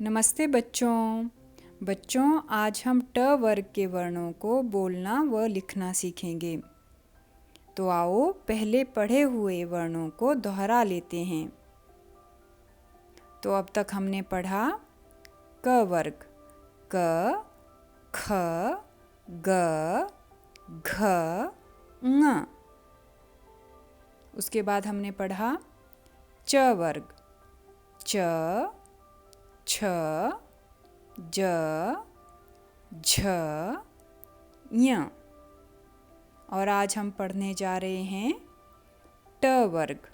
नमस्ते बच्चों आज हम ट वर्ग के वर्णों को बोलना व लिखना सीखेंगे। तो आओ पहले पढ़े हुए वर्णों को दोहरा लेते हैं। तो अब तक हमने पढ़ा क वर्ग क ख ग घ ङ। उसके बाद हमने पढ़ा च वर्ग च छ ज झ ञ। और आज हम पढ़ने जा रहे हैं ट वर्ग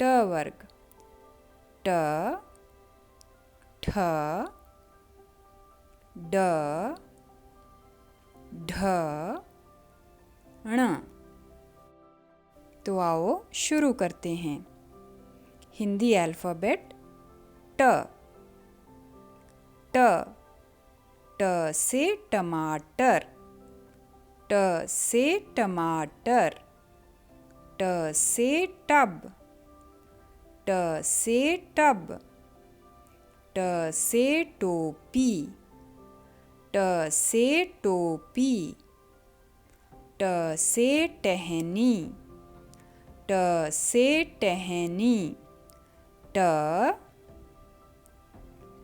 ट ठ ड ढ ण। तो आओ शुरू करते हैं। हिंदी अल्फ़ाबेट ट ट ट से टमाटर ट से टमाटर ट से टब ट से टब ट से टोपी ट से टोपी ट से टहनी ट से टहनी ट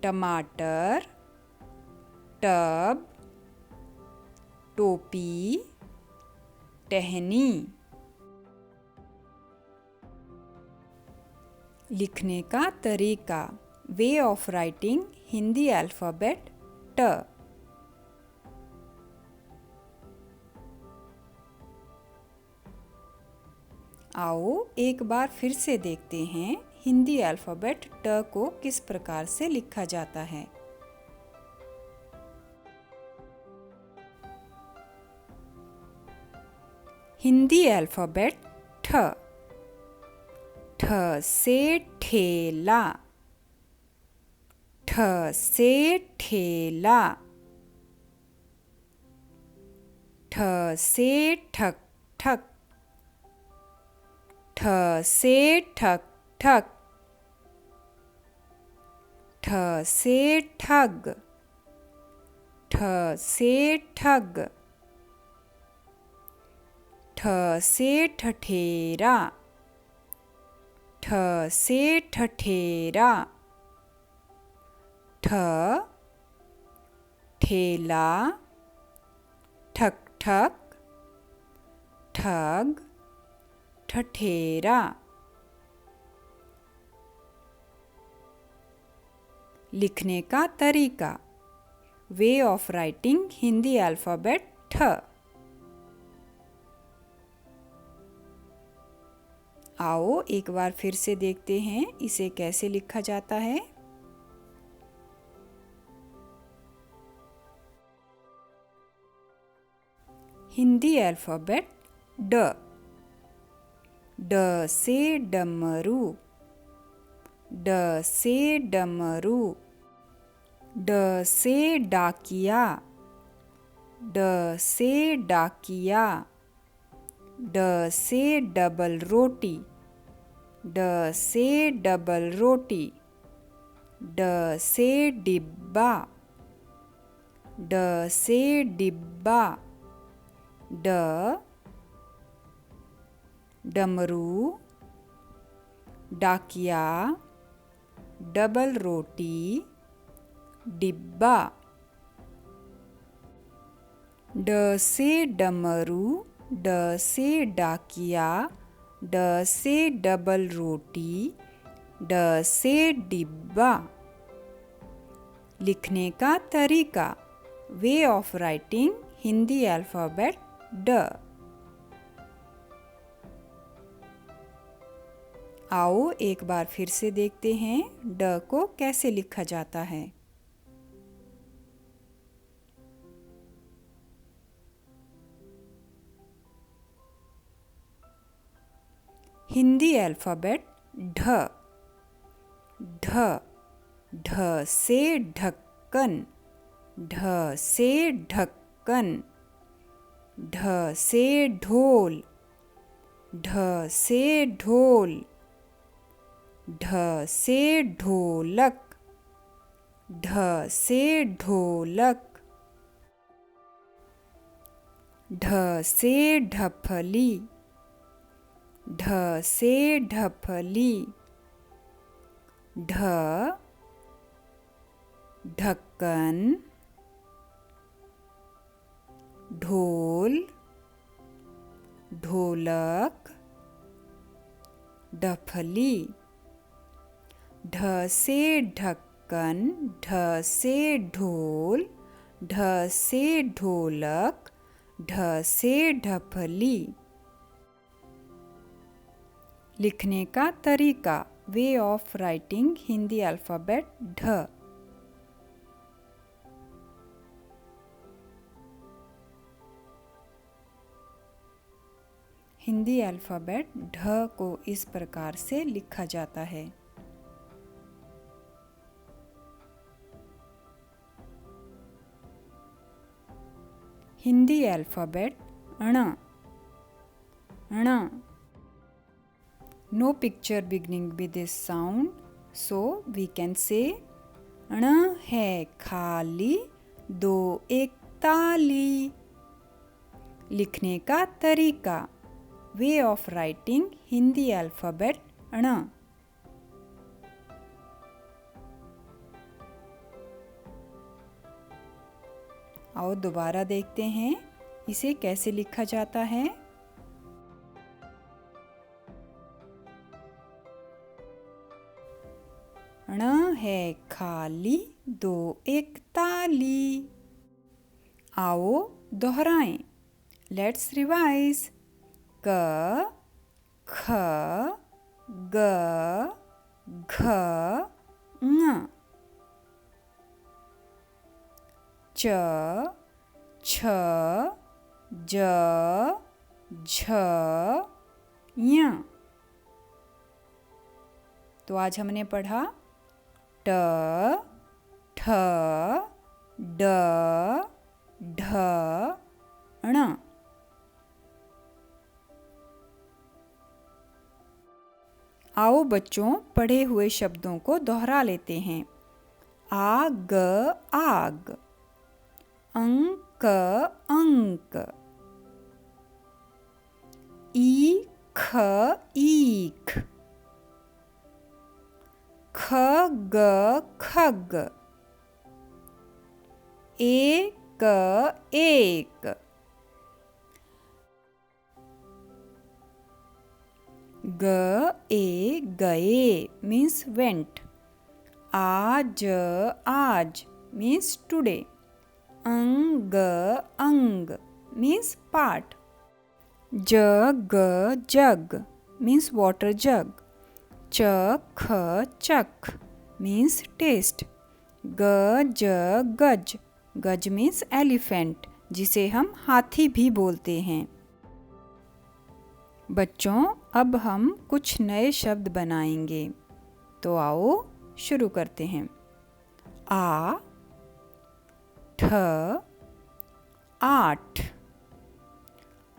टमाटर टब टोपी टहनी। लिखने का तरीका way of writing Hindi alphabet ट। आओ एक बार फिर से देखते हैं हिंदी अल्फ़ाबेट ट को किस प्रकार से लिखा जाता है। हिंदी अल्फ़ाबेट ठ ठ से ठेला ठ से ठेला ठ से ठक ठक ठ से ठक ठक ठ से ठग ठ से ठग ठ से ठठेरा ठ से ठठेरा ठ ठेला ठक ठक ठग ठठेरा। लिखने का तरीका way of writing Hindi alphabet ठ। आओ एक बार फिर से देखते हैं इसे कैसे लिखा जाता है। हिंदी अल्फ़ाबेट ड ड से डमरू ड से डमरू ड से डाकिया ड से डाकिया ड से डबल रोटी ड से डबल रोटी ड से डिब्बा ड से डिब्बा ड डमरू डाकिया डबल रोटी डिब्बा ड से डमरू ड से डाकिया ड से डबल रोटी ड से डिब्बा। लिखने का तरीका way of writing Hindi alphabet ड। आओ एक बार फिर से देखते हैं ड को कैसे लिखा जाता है। हिंदी अल्फ़ाबेट ढ ढ ढ से ढक्कन ढ से ढक्कन ढ से ढोल ढ से ढोल ढ से ढोलक ढ से ढोलक, ढ से ढफली, ढ से ढफली, ढ ढक्कन, ढोल, ढोलक, ढफली, ढ से ढक्कन, ढ से ढोल, ढ से ढोलक, ढ से ढफली। लिखने का तरीका, way of writing Hindi alphabet ढ। हिंदी अल्फ़ाबेट ढ को इस प्रकार से लिखा जाता है। हिंदी अल्फ़ाबेट ण, ण। No picture beginning with this sound, so we can say ण है खाली, दो एक ताली। लिखने का तरीका, way of writing Hindi alphabet ण। आओ दोबारा देखते हैं इसे कैसे लिखा जाता है। ण है खाली, दो एक ताली। आओ दोहराएं। Let's revise. क, ख, ग, घ, ङ। च, छ, ज, झ, ञ। तो आज हमने पढ़ा ट, ठ, ड, ढ, ण। आओ बच्चों पढ़े हुए शब्दों को दोहरा लेते हैं। आग, आग, अंक, अंक, ईख, ईख, खग, खग, एक, एक, ग, ए, गए means went। आज, आज means today। अंग, अंग means part। जग, जग means water jug। चख, चख means taste। गज, गज, गज means elephant, जिसे हम हाथी भी बोलते हैं। बच्चों अब हम कुछ नए शब्द बनाएंगे, तो आओ शुरू करते हैं। आ, ठ, आठ,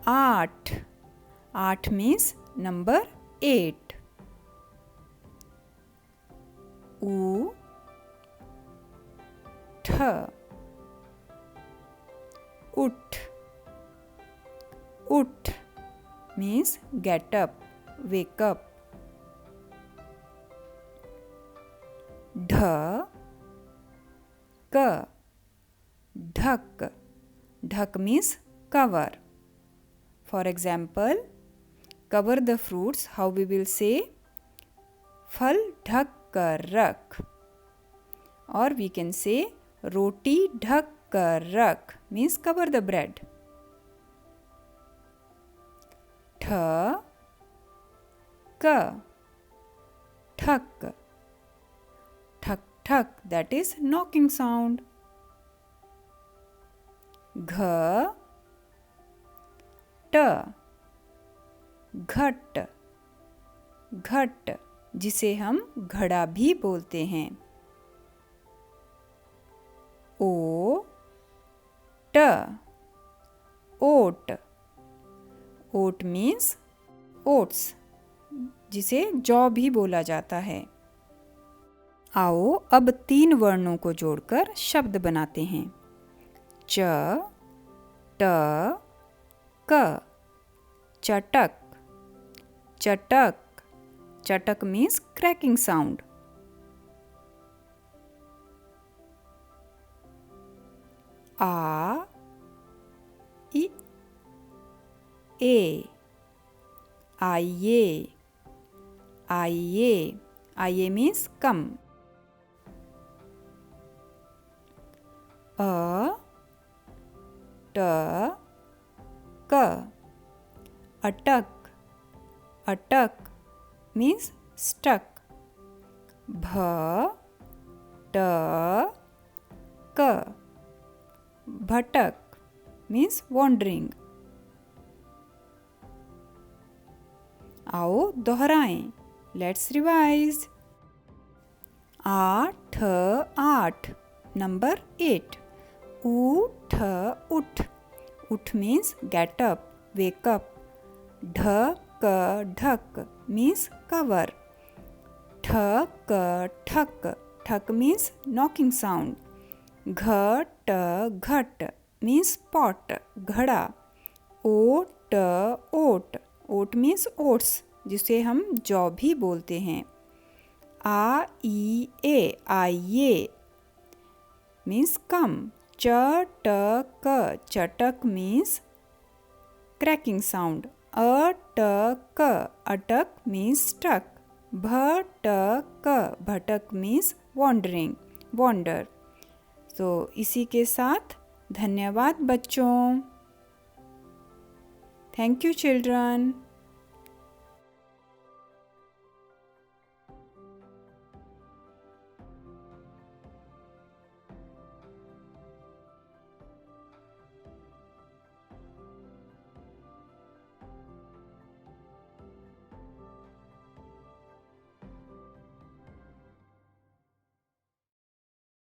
आठ, आठ मीन्स नंबर 8। ऊ, ठ, उठ, उठ means get up, wake up। ढ, क, ढक, ढक means cover। For example, cover the fruits, how we will say फल ढक कर रख। और we can say रोटी ढक कर रख means cover the bread। ठ, क, ठक, ठक ठक that is knocking sound। घ, ट, घट, घट जिसे हम घड़ा भी बोलते हैं। ओ, ट, ओट, ओट मीन्स ओट्स, जिसे जौ भी बोला जाता है। आओ अब 3 वर्णों को जोड़कर शब्द बनाते हैं। च, ट, क। चटक, चटक। चटक मीन्स क्रैकिंग साउंड। आ, इ, ए। आइए, आइए। आइए मीन्स कम। अ, ट, क। अटक, अटक मीन्स स्टक। भ, ट, क। भटक मीन्स वॉन्डरिंग। आओ दोहराएं। Let's revise. आठ, आठ नंबर 8। ऊठ, उठ। उठ means get up, wake up. ढक, ढक मीन्स कवर। ठक, ठक। ठक मीन्स नॉकिंग साउंड। घट, घट मीन्स पॉट, घड़ा। ओट, ओट। ओट मीन्स ओट्स, जिसे हम जौ भी बोलते हैं। आइए, आइए मीन्स कम। चटक, चटक मीन्स क्रैकिंग साउंड। अटक, अटक मीन्स स्टक। भटक, भटक मीन्स वॉन्डरिंग, वॉन्डर। तो इसी के साथ धन्यवाद बच्चों। Thank you children.